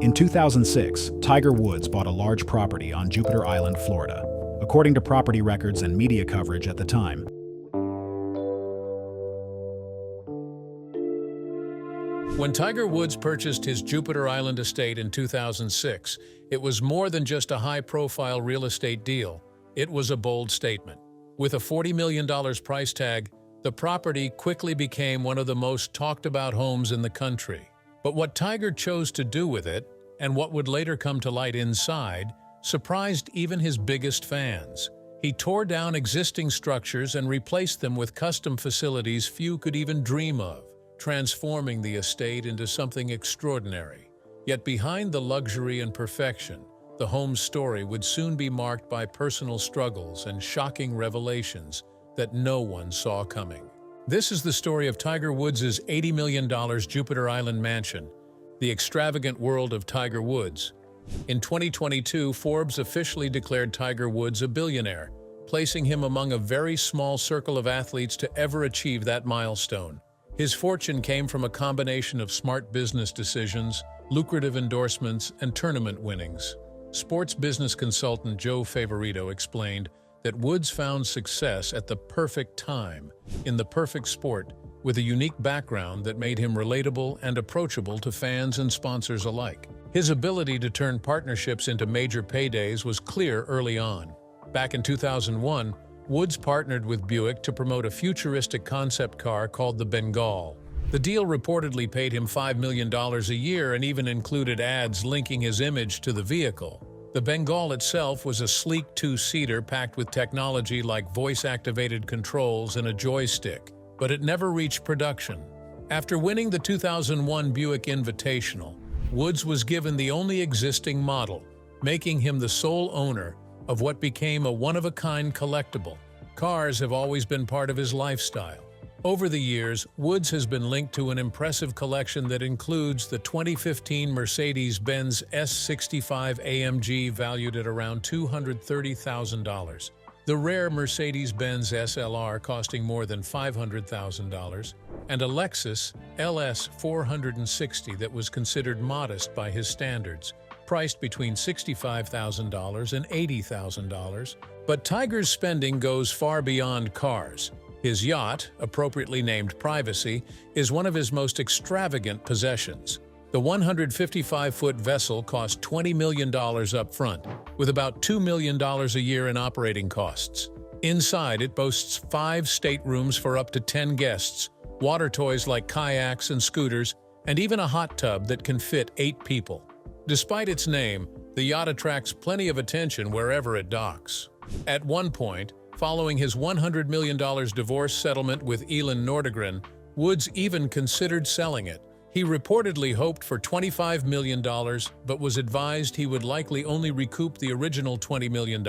In 2006, Tiger Woods bought a large property on Jupiter Island, Florida, according to property records and media coverage at the time. When Tiger Woods purchased his Jupiter Island estate in 2006, it was more than just a high-profile real estate deal. It was a bold statement. With a $40 million price tag, the property quickly became one of the most talked-about homes in the country. But what Tiger chose to do with it, and what would later come to light inside, surprised even his biggest fans. He tore down existing structures and replaced them with custom facilities few could even dream of, transforming the estate into something extraordinary. Yet behind the luxury and perfection, the home's story would soon be marked by personal struggles and shocking revelations that no one saw coming. This is the story of Tiger Woods' $80 million Jupiter Island mansion, the extravagant world of Tiger Woods. In 2022, Forbes officially declared Tiger Woods a billionaire, placing him among a very small circle of athletes to ever achieve that milestone. His fortune came from a combination of smart business decisions, lucrative endorsements, and tournament winnings. Sports business consultant Joe Favorito explained that Woods found success at the perfect time, in the perfect sport, with a unique background that made him relatable and approachable to fans and sponsors alike. His ability to turn partnerships into major paydays was clear early on. Back in 2001, Woods partnered with Buick to promote a futuristic concept car called the Bengal. The deal reportedly paid him $5 million a year and even included ads linking his image to the vehicle. The Bengal itself was a sleek two-seater packed with technology like voice-activated controls and a joystick, but it never reached production. After winning the 2001 Buick Invitational, Woods was given the only existing model, making him the sole owner of what became a one-of-a-kind collectible. Cars have always been part of his lifestyle. Over the years, Woods has been linked to an impressive collection that includes the 2015 Mercedes-Benz S65 AMG valued at around $230,000, the rare Mercedes-Benz SLR costing more than $500,000, and a Lexus LS 460 that was considered modest by his standards, priced between $65,000 and $80,000. But Tiger's spending goes far beyond cars. His yacht, appropriately named Privacy, is one of his most extravagant possessions. The 155-foot vessel cost $20 million up front, with about $2 million a year in operating costs. Inside, it boasts 5 staterooms for up to 10 guests, water toys like kayaks and scooters, and even a hot tub that can fit 8 people. Despite its name, the yacht attracts plenty of attention wherever it docks. At one point, following his $100 million divorce settlement with Elin Nordegren, Woods even considered selling it. He reportedly hoped for $25 million, but was advised he would likely only recoup the original $20 million.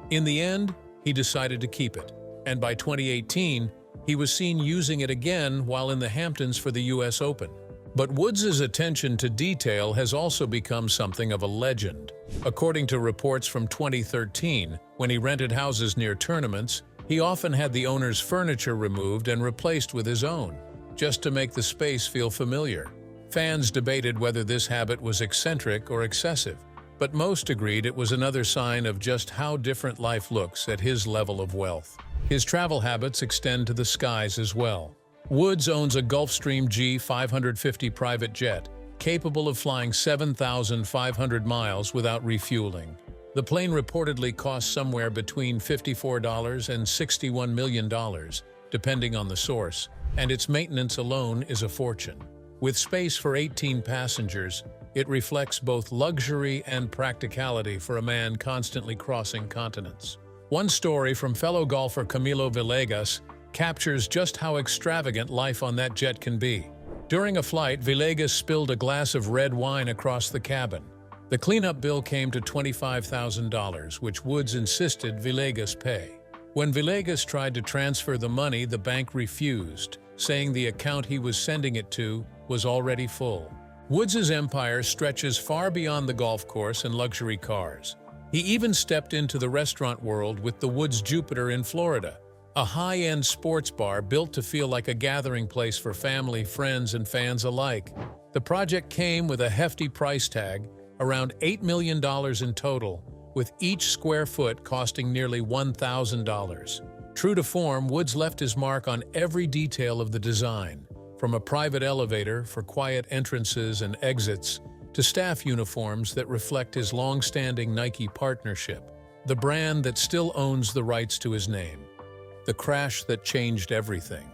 In the end, he decided to keep it, and by 2018, he was seen using it again while in the Hamptons for the US Open. But Woods' attention to detail has also become something of a legend. According to reports from 2013, when he rented houses near tournaments, he often had the owner's furniture removed and replaced with his own, just to make the space feel familiar. Fans debated whether this habit was eccentric or excessive, but most agreed it was another sign of just how different life looks at his level of wealth. His travel habits extend to the skies as well. Woods owns a Gulfstream G550 private jet, capable of flying 7,500 miles without refueling. The plane reportedly costs somewhere between $54 and $61 million, depending on the source, and its maintenance alone is a fortune. With space for 18 passengers, it reflects both luxury and practicality for a man constantly crossing continents. One story from fellow golfer Camilo Villegas captures just how extravagant life on that jet can be. During a flight, Villegas spilled a glass of red wine across the cabin. The cleanup bill came to $25,000, which Woods insisted Villegas pay. When Villegas tried to transfer the money, the bank refused, saying the account he was sending it to was already full. Woods' empire stretches far beyond the golf course and luxury cars. He even stepped into the restaurant world with the Woods Jupiter in Florida, a high-end sports bar built to feel like a gathering place for family, friends, and fans alike. The project came with a hefty price tag, around $8 million in total, with each square foot costing nearly $1,000. True to form, Woods left his mark on every detail of the design, from a private elevator for quiet entrances and exits to staff uniforms that reflect his long-standing Nike partnership, the brand that still owns the rights to his name. The crash that changed everything.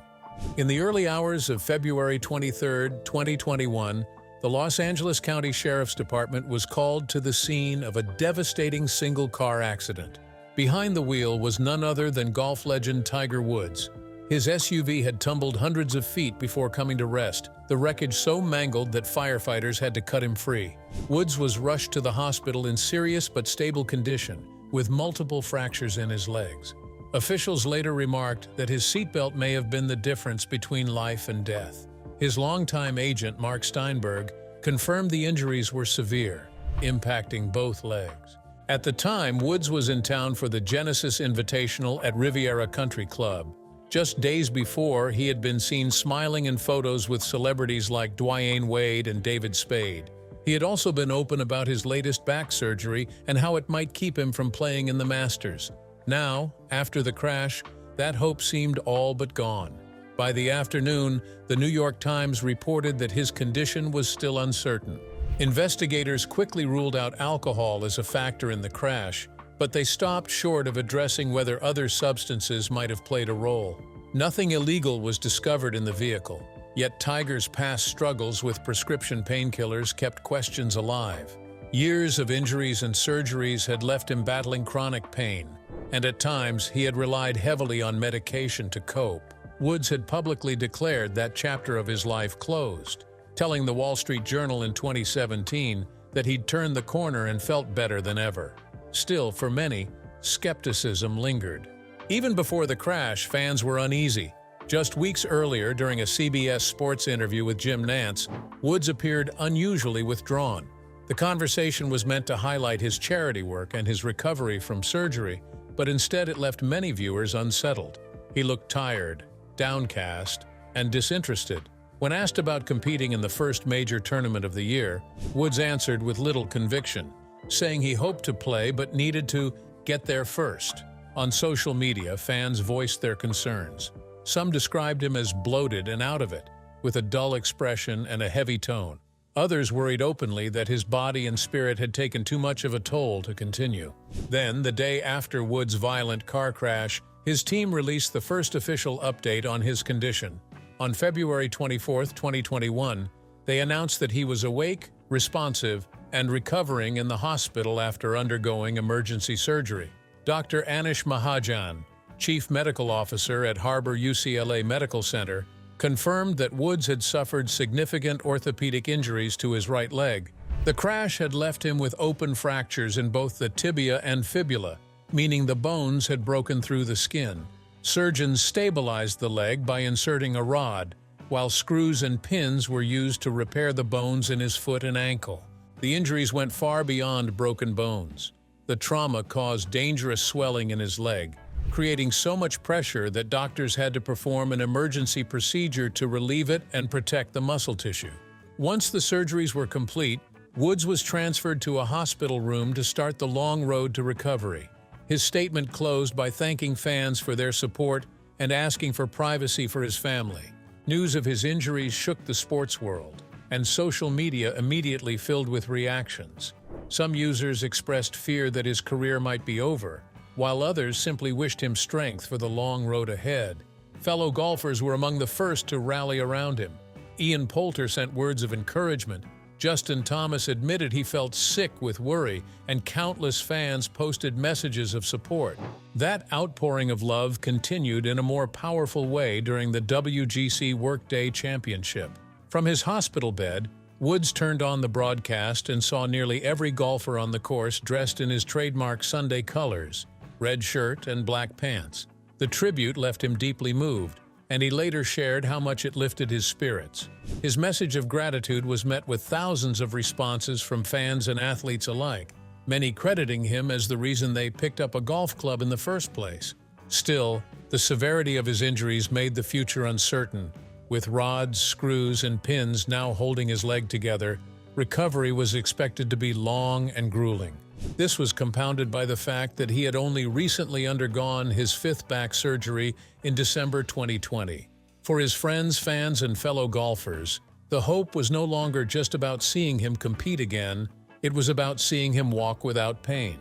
In the early hours of February 23, 2021, the Los Angeles County Sheriff's Department was called to the scene of a devastating single-car accident. Behind the wheel was none other than golf legend Tiger Woods. His SUV had tumbled hundreds of feet before coming to rest, the wreckage so mangled that firefighters had to cut him free. Woods was rushed to the hospital in serious but stable condition, with multiple fractures in his legs. Officials later remarked that his seatbelt may have been the difference between life and death. His longtime agent, Mark Steinberg, confirmed the injuries were severe, impacting both legs. At the time, Woods was in town for the Genesis Invitational at Riviera Country Club. Just days before, he had been seen smiling in photos with celebrities like Dwyane Wade and David Spade. He had also been open about his latest back surgery and how it might keep him from playing in the Masters. Now, after the crash, that hope seemed all but gone. By the afternoon, the New York Times reported that his condition was still uncertain. Investigators quickly ruled out alcohol as a factor in the crash, but they stopped short of addressing whether other substances might have played a role. Nothing illegal was discovered in the vehicle, yet Tiger's past struggles with prescription painkillers kept questions alive. Years of injuries and surgeries had left him battling chronic pain, and at times he had relied heavily on medication to cope. Woods had publicly declared that chapter of his life closed, telling the Wall Street Journal in 2017 that he'd turned the corner and felt better than ever. Still, for many, skepticism lingered. Even before the crash, fans were uneasy. Just weeks earlier, during a CBS Sports interview with Jim Nantz, Woods appeared unusually withdrawn. The conversation was meant to highlight his charity work and his recovery from surgery, but instead it left many viewers unsettled. He looked tired, downcast, and disinterested. When asked about competing in the first major tournament of the year, Woods answered with little conviction, saying he hoped to play but needed to get there first. On social media, fans voiced their concerns. Some described him as bloated and out of it, with a dull expression and a heavy tone. Others worried openly that his body and spirit had taken too much of a toll to continue. Then, the day after Woods' violent car crash, his team released the first official update on his condition. On February 24, 2021, they announced that he was awake, responsive, and recovering in the hospital after undergoing emergency surgery. Dr. Anish Mahajan, Chief Medical Officer at Harbor UCLA Medical Center, confirmed that Woods had suffered significant orthopedic injuries to his right leg. The crash had left him with open fractures in both the tibia and fibula, meaning the bones had broken through the skin. Surgeons stabilized the leg by inserting a rod, while screws and pins were used to repair the bones in his foot and ankle. The injuries went far beyond broken bones. The trauma caused dangerous swelling in his leg, creating so much pressure that doctors had to perform an emergency procedure to relieve it and protect the muscle tissue. Once the surgeries were complete, Woods was transferred to a hospital room to start the long road to recovery. His statement closed by thanking fans for their support and asking for privacy for his family. News of his injuries shook the sports world, and social media immediately filled with reactions. Some users expressed fear that his career might be over, while others simply wished him strength for the long road ahead. Fellow golfers were among the first to rally around him. Ian Poulter sent words of encouragement. Justin Thomas admitted he felt sick with worry, and countless fans posted messages of support. That outpouring of love continued in a more powerful way during the WGC Workday Championship. From his hospital bed, Woods turned on the broadcast and saw nearly every golfer on the course dressed in his trademark Sunday colors, red shirt and black pants. The tribute left him deeply moved, and he later shared how much it lifted his spirits. His message of gratitude was met with thousands of responses from fans and athletes alike, many crediting him as the reason they picked up a golf club in the first place. Still, the severity of his injuries made the future uncertain. With rods, screws, and pins now holding his leg together, recovery was expected to be long and grueling. This was compounded by the fact that he had only recently undergone his fifth back surgery in December 2020. For his friends, fans, and fellow golfers, the hope was no longer just about seeing him compete again, it was about seeing him walk without pain.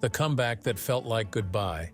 The comeback that felt like goodbye.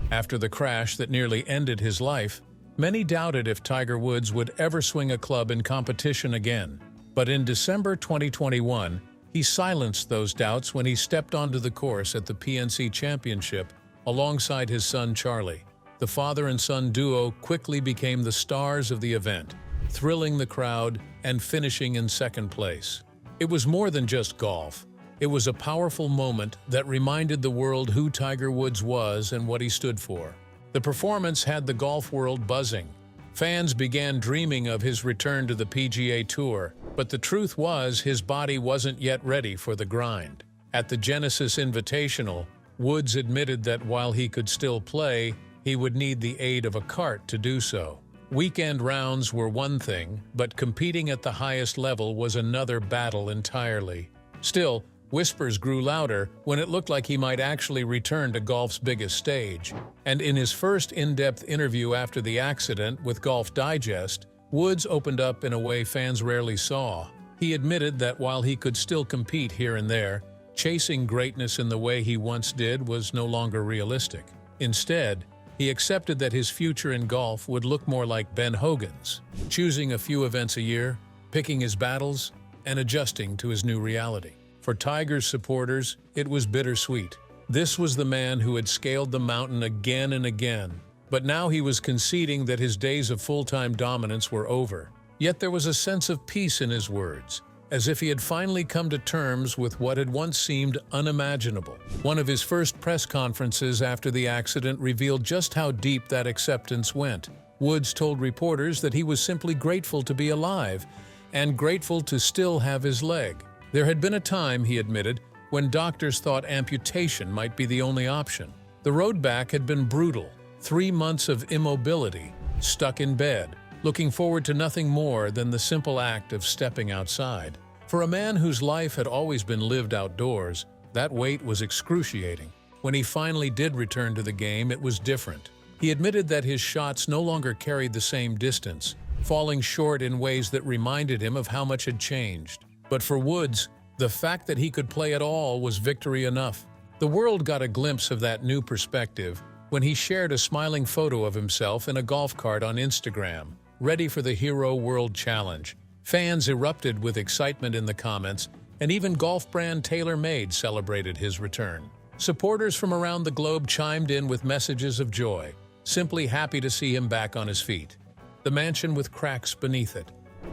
After the crash that nearly ended his life, many doubted if Tiger Woods would ever swing a club in competition again. But in December 2021, he silenced those doubts when he stepped onto the course at the PNC Championship alongside his son Charlie. The father and son duo quickly became the stars of the event, thrilling the crowd and finishing in second place. It was more than just golf. It was a powerful moment that reminded the world who Tiger Woods was and what he stood for. The performance had the golf world buzzing. Fans began dreaming of his return to the PGA Tour, but the truth was his body wasn't yet ready for the grind. At the Genesis Invitational, Woods admitted that while he could still play, he would need the aid of a cart to do so. Weekend rounds were one thing, but competing at the highest level was another battle entirely. Still, whispers grew louder when it looked like he might actually return to golf's biggest stage. And in his first in-depth interview after the accident with Golf Digest, Woods opened up in a way fans rarely saw. He admitted that while he could still compete here and there, chasing greatness in the way he once did was no longer realistic. Instead, he accepted that his future in golf would look more like Ben Hogan's, choosing a few events a year, picking his battles, and adjusting to his new reality. For Tiger's supporters, it was bittersweet. This was the man who had scaled the mountain again and again, but now he was conceding that his days of full-time dominance were over. Yet there was a sense of peace in his words, as if he had finally come to terms with what had once seemed unimaginable. One of his first press conferences after the accident revealed just how deep that acceptance went. Woods told reporters that he was simply grateful to be alive and grateful to still have his leg. There had been a time, he admitted, when doctors thought amputation might be the only option. The road back had been brutal. 3 months of immobility, stuck in bed, looking forward to nothing more than the simple act of stepping outside. For a man whose life had always been lived outdoors, that wait was excruciating. When he finally did return to the game, it was different. He admitted that his shots no longer carried the same distance, falling short in ways that reminded him of how much had changed. But for Woods, the fact that he could play at all was victory enough. The world got a glimpse of that new perspective when he shared a smiling photo of himself in a golf cart on Instagram, ready for the Hero World Challenge. Fans erupted with excitement in the comments, and even golf brand TaylorMade celebrated his return. Supporters from around the globe chimed in with messages of joy, simply happy to see him back on his feet. The mansion with cracks beneath it.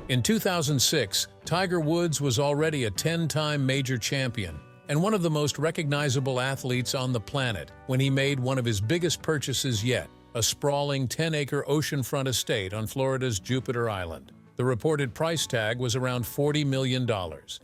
In 2006, Tiger Woods was already a 10-time major champion and one of the most recognizable athletes on the planet when he made one of his biggest purchases yet, a sprawling 10-acre oceanfront estate on Florida's Jupiter Island. The reported price tag was around $40 million,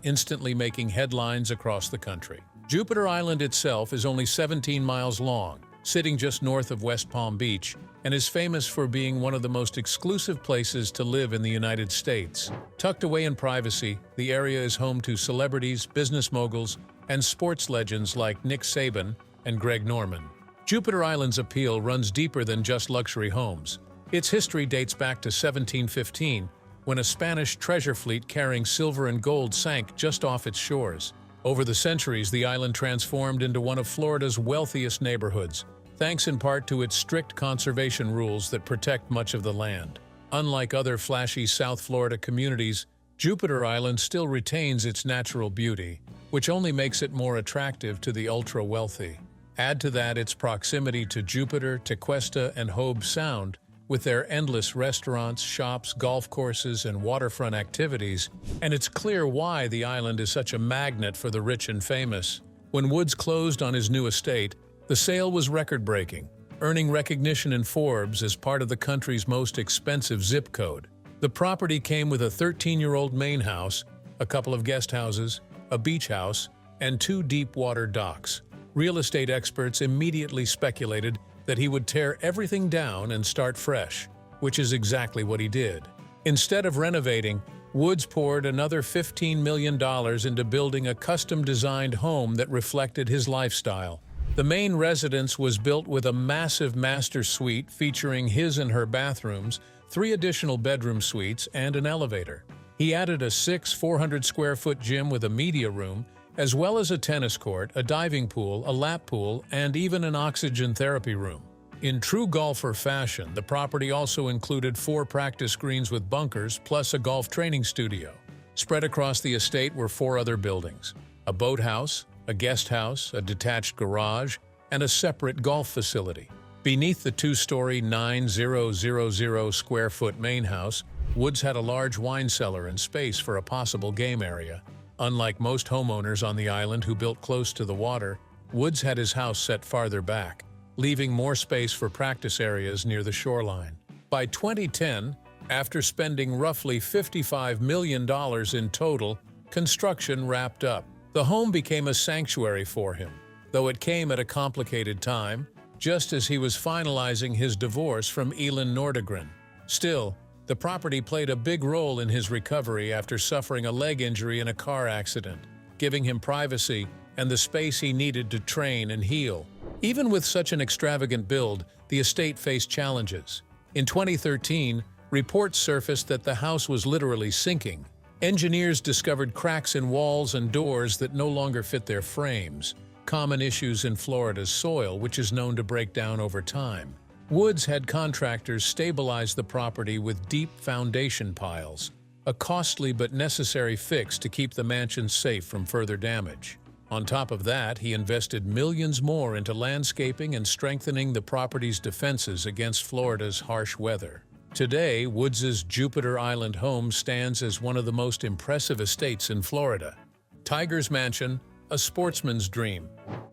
instantly making headlines across the country. Jupiter Island itself is only 17 miles long, sitting just north of West Palm Beach, and is famous for being one of the most exclusive places to live in the United States. Tucked away in privacy, the area is home to celebrities, business moguls, and sports legends like Nick Saban and Greg Norman. Jupiter Island's appeal runs deeper than just luxury homes. Its history dates back to 1715, when a Spanish treasure fleet carrying silver and gold sank just off its shores. Over the centuries, the island transformed into one of Florida's wealthiest neighborhoods, thanks in part to its strict conservation rules that protect much of the land. Unlike other flashy South Florida communities, Jupiter Island still retains its natural beauty, which only makes it more attractive to the ultra-wealthy. Add to that its proximity to Jupiter, Tequesta, and Hobe Sound, with their endless restaurants, shops, golf courses, and waterfront activities, and it's clear why the island is such a magnet for the rich and famous. When Woods closed on his new estate, the sale was record-breaking, earning recognition in Forbes as part of the country's most expensive zip code. The property came with a 13-year-old main house, a couple of guest houses, a beach house, and 2 deep-water docks. Real estate experts immediately speculated that he would tear everything down and start fresh, which is exactly what he did. Instead of renovating, Woods poured another $15 million into building a custom-designed home that reflected his lifestyle. The main residence was built with a massive master suite featuring his and her bathrooms, 3 additional bedroom suites, and an elevator. He added a 400-square-foot gym with a media room, as well as a tennis court, a diving pool, a lap pool, and even an oxygen therapy room. In true golfer fashion, the property also included 4 practice greens with bunkers, plus a golf training studio. Spread across the estate were 4 other buildings: a boathouse, a guest house, a detached garage, and a separate golf facility. Beneath the 2-story 9,000-square-foot main house, Woods had a large wine cellar and space for a possible game area. Unlike most homeowners on the island who built close to the water, Woods had his house set farther back, leaving more space for practice areas near the shoreline. By 2010, after spending roughly $55 million in total, construction wrapped up. The home became a sanctuary for him, though it came at a complicated time, just as he was finalizing his divorce from Elin Nordegren. Still, the property played a big role in his recovery after suffering a leg injury in a car accident, giving him privacy and the space he needed to train and heal. Even with such an extravagant build, the estate faced challenges. In 2013, reports surfaced that the house was literally sinking. Engineers discovered cracks in walls and doors that no longer fit their frames, common issues in Florida's soil, which is known to break down over time. Woods had contractors stabilize the property with deep foundation piles, a costly but necessary fix to keep the mansion safe from further damage. On top of that, he invested millions more into landscaping and strengthening the property's defenses against Florida's harsh weather. Today, Woods's Jupiter Island home stands as one of the most impressive estates in Florida. Tiger's Mansion, a sportsman's dream.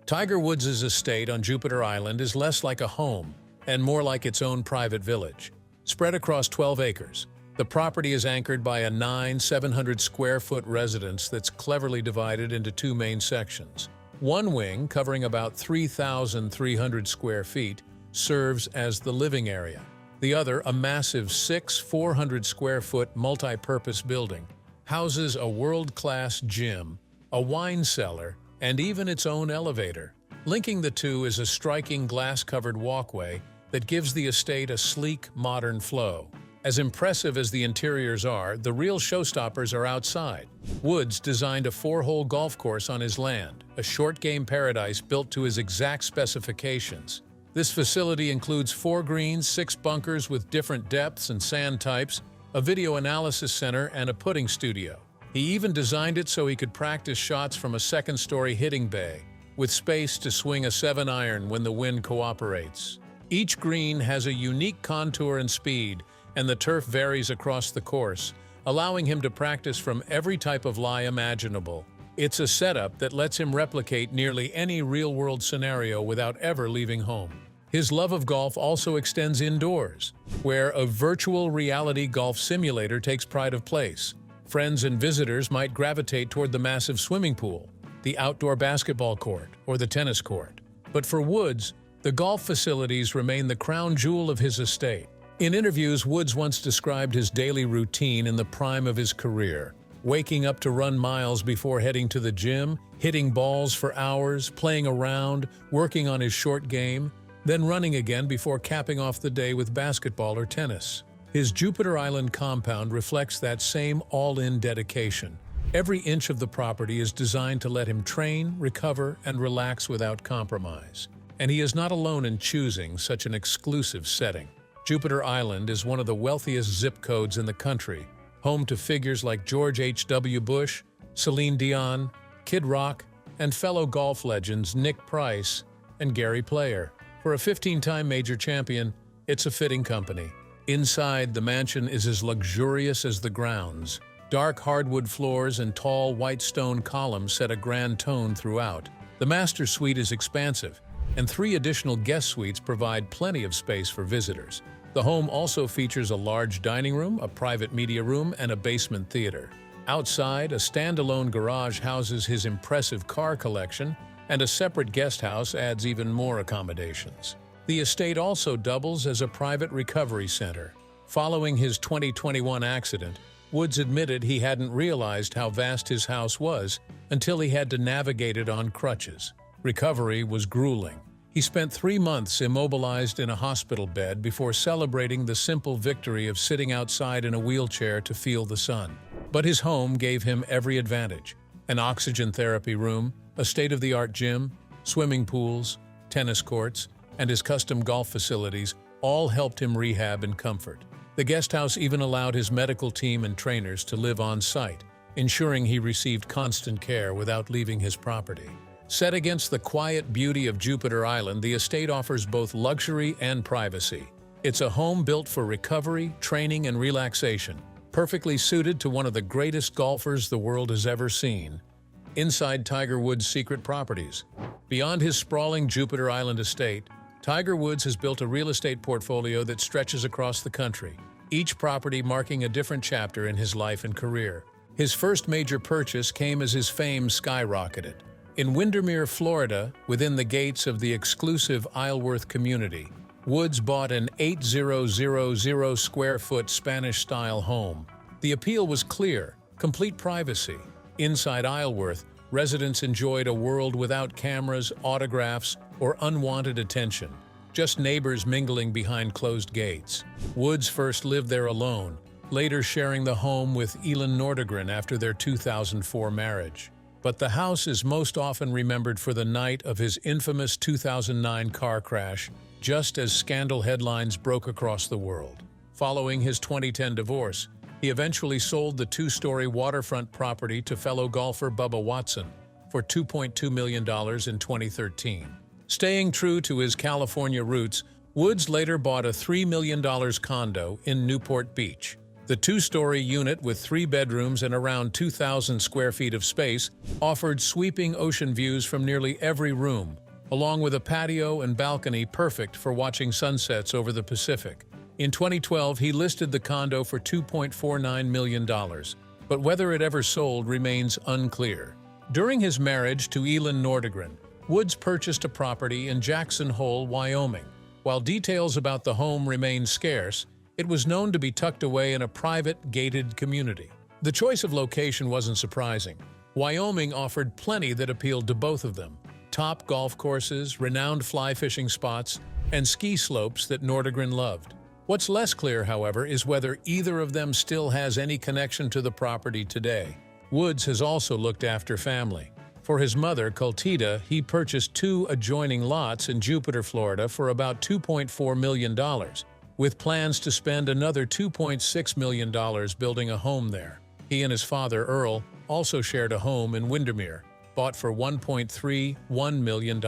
Tiger Woods' estate on Jupiter Island is less like a home and more like its own private village. Spread across 12 acres, the property is anchored by a 700-square-foot residence that's cleverly divided into 2 main sections. One wing, covering about 3,300 square feet, serves as the living area. The other, a massive 400-square-foot multi-purpose building, houses a world-class gym, a wine cellar, and even its own elevator. Linking the two is a striking glass-covered walkway that gives the estate a sleek, modern flow. As impressive as the interiors are, the real showstoppers are outside. Woods designed a 4-hole golf course on his land, a short-game paradise built to his exact specifications. This facility includes 4 greens, 6 bunkers with different depths and sand types, a video analysis center, and a putting studio. He even designed it so he could practice shots from a 2nd-story hitting bay, with space to swing a 7-iron when the wind cooperates. Each green has a unique contour and speed, and the turf varies across the course, allowing him to practice from every type of lie imaginable. It's a setup that lets him replicate nearly any real-world scenario without ever leaving home. His love of golf also extends indoors, where a virtual reality golf simulator takes pride of place. Friends and visitors might gravitate toward the massive swimming pool, the outdoor basketball court, or the tennis court. But for Woods, the golf facilities remain the crown jewel of his estate. In interviews, Woods once described his daily routine in the prime of his career, waking up to run miles before heading to the gym, hitting balls for hours, playing around, working on his short game, then running again before capping off the day with basketball or tennis. His Jupiter Island compound reflects that same all-in dedication. Every inch of the property is designed to let him train, recover, and relax without compromise. And he is not alone in choosing such an exclusive setting. Jupiter Island is one of the wealthiest zip codes in the country, home to figures like George H.W. Bush, Celine Dion, Kid Rock, and fellow golf legends Nick Price and Gary Player. For a 15-time major champion, it's a fitting company. Inside, the mansion is as luxurious as the grounds. Dark hardwood floors and tall white stone columns set a grand tone throughout. The master suite is expansive, and 3 additional guest suites provide plenty of space for visitors. The home also features a large dining room, a private media room, and a basement theater. Outside, a standalone garage houses his impressive car collection, and a separate guest house adds even more accommodations. The estate also doubles as a private recovery center, Following his 2021 accident, Woods admitted he hadn't realized how vast his house was until he had to navigate it on crutches. Recovery was grueling. He spent 3 months immobilized in a hospital bed before celebrating the simple victory of sitting outside in a wheelchair to feel the sun. But his home gave him every advantage: an oxygen therapy room, a state-of-the-art gym, swimming pools, tennis courts, and his custom golf facilities all helped him rehab in comfort. The guest house even allowed his medical team and trainers to live on site, ensuring he received constant care without leaving his property. Set against the quiet beauty of Jupiter Island, the estate offers both luxury and privacy. It's a home built for recovery, training, and relaxation, perfectly suited to one of the greatest golfers the world has ever seen. Inside Tiger Woods' secret properties. Beyond his sprawling Jupiter Island estate, Tiger Woods has built a real estate portfolio that stretches across the country, each property marking a different chapter in his life and career. His first major purchase came as his fame skyrocketed. In Windermere, Florida, within the gates of the exclusive Isleworth community, Woods bought an 8,000 square-foot Spanish-style home. The appeal was clear: complete privacy. Inside Isleworth, residents enjoyed a world without cameras, autographs, or unwanted attention, just neighbors mingling behind closed gates. Woods first lived there alone, later sharing the home with Elin Nordegren after their 2004 marriage. But the house is most often remembered for the night of his infamous 2009 car crash, just as scandal headlines broke across the world. Following his 2010 divorce, he eventually sold the 2-story waterfront property to fellow golfer Bubba Watson for $2.2 million in 2013. Staying true to his California roots, Woods later bought a $3 million condo in Newport Beach. The 2-story unit, with 3 bedrooms and around 2,000 square feet of space, offered sweeping ocean views from nearly every room, along with a patio and balcony perfect for watching sunsets over the Pacific. In 2012, he listed the condo for $2.49 million, but whether it ever sold remains unclear. During his marriage to Elin Nordegren, Woods purchased a property in Jackson Hole, Wyoming. While details about the home remain scarce, it was known to be tucked away in a private, gated community. The choice of location wasn't surprising. Wyoming offered plenty that appealed to both of them: top golf courses, renowned fly fishing spots, and ski slopes that Nordegren loved. What's less clear, however, is whether either of them still has any connection to the property today. Woods has also looked after family. For his mother, Cultida, he purchased 2 adjoining lots in Jupiter, Florida for about $2.4 million, with plans to spend another $2.6 million building a home there. He and his father, Earl, also shared a home in Windermere, bought for $1.31 million,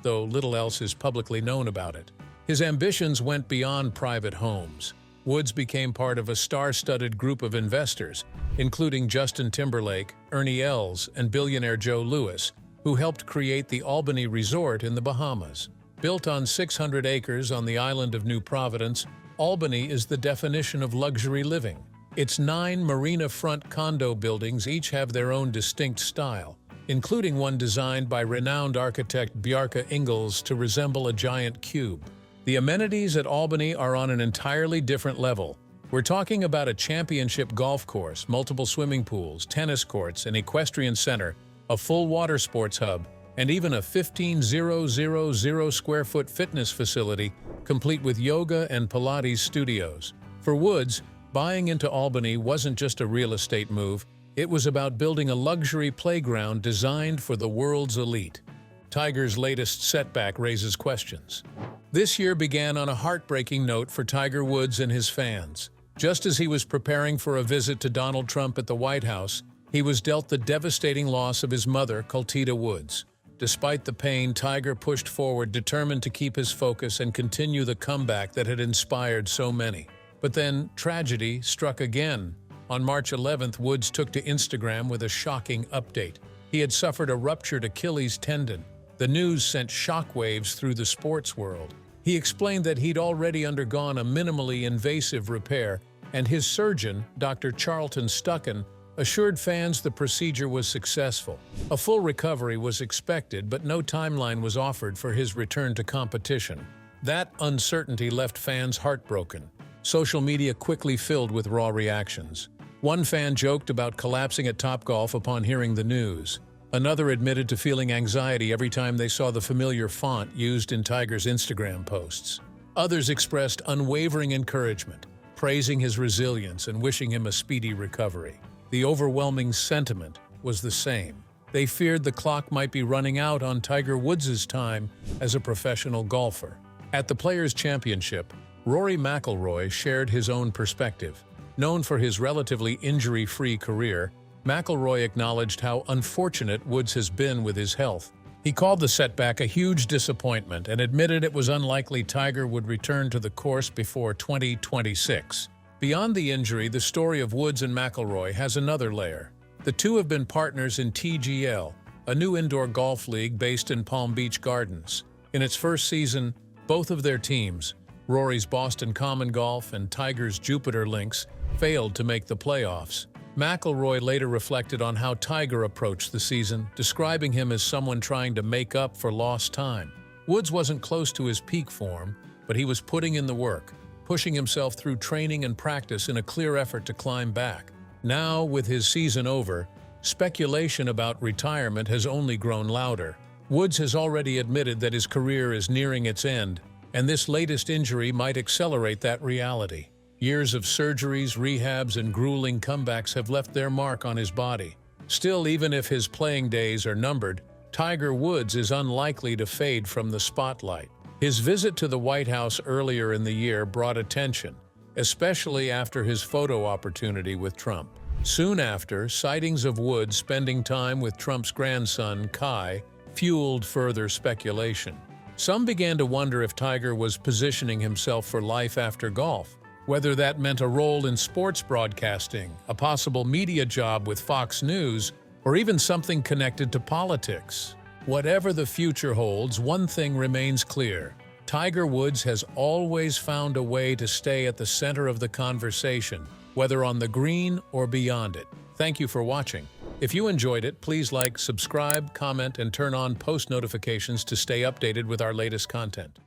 though little else is publicly known about it. His ambitions went beyond private homes. Woods became part of a star-studded group of investors, including Justin Timberlake, Ernie Els, and billionaire Joe Louis, who helped create the Albany Resort in the Bahamas. Built on 600 acres on the island of New Providence, Albany is the definition of luxury living. Its 9 marina-front condo buildings each have their own distinct style, including one designed by renowned architect Bjarke Ingels to resemble a giant cube. The amenities at Albany are on an entirely different level. We're talking about a championship golf course, multiple swimming pools, tennis courts, an equestrian center, a full water sports hub, and even a 15,000 square-foot fitness facility, complete with yoga and Pilates studios. For Woods, buying into Albany wasn't just a real estate move, it was about building a luxury playground designed for the world's elite. Tiger's latest setback raises questions. This year began on a heartbreaking note for Tiger Woods and his fans. Just as he was preparing for a visit to Donald Trump at the White House, he was dealt the devastating loss of his mother, Cultida Woods. Despite the pain, Tiger pushed forward, determined to keep his focus and continue the comeback that had inspired so many. But then, tragedy struck again. On March 11th, Woods took to Instagram with a shocking update. He had suffered a ruptured Achilles tendon. The news sent shockwaves through the sports world. He explained that he'd already undergone a minimally invasive repair, and his surgeon, Dr. Charlton Stucken, assured fans the procedure was successful. A full recovery was expected, but no timeline was offered for his return to competition. That uncertainty left fans heartbroken. social media quickly filled with raw reactions. One fan joked about collapsing at Topgolf upon hearing the news. Another admitted to feeling anxiety every time they saw the familiar font used in Tiger's Instagram posts. Others expressed unwavering encouragement, praising his resilience and wishing him a speedy recovery. The overwhelming sentiment was the same. They feared the clock might be running out on Tiger Woods' time as a professional golfer. At the Players' Championship, Rory McIlroy shared his own perspective. Known for his relatively injury-free career, McIlroy acknowledged how unfortunate Woods has been with his health. He called the setback a huge disappointment and admitted it was unlikely Tiger would return to the course before 2026. Beyond the injury, the story of Woods and McIlroy has another layer. The two have been partners in TGL, a new indoor golf league based in Palm Beach Gardens. In its first season, both of their teams, Rory's Boston Common Golf and Tiger's Jupiter Links, failed to make the playoffs. McIlroy later reflected on how Tiger approached the season, describing him as someone trying to make up for lost time. Woods wasn't close to his peak form, but he was putting in the work, pushing himself through training and practice in a clear effort to climb back. Now, with his season over, speculation about retirement has only grown louder. Woods has already admitted that his career is nearing its end, and this latest injury might accelerate that reality. Years of surgeries, rehabs, and grueling comebacks have left their mark on his body. Still, even if his playing days are numbered, Tiger Woods is unlikely to fade from the spotlight. His visit to the White House earlier in the year brought attention, especially after his photo opportunity with Trump. Soon after, sightings of Woods spending time with Trump's grandson, Kai, fueled further speculation. Some began to wonder if Tiger was positioning himself for life after golf, whether that meant a role in sports broadcasting, a possible media job with Fox News, or even something connected to politics. Whatever the future holds, one thing remains clear. Tiger Woods has always found a way to stay at the center of the conversation, whether on the green or beyond it. Thank you for watching. If you enjoyed it, please like, subscribe, comment, and turn on post notifications to stay updated with our latest content.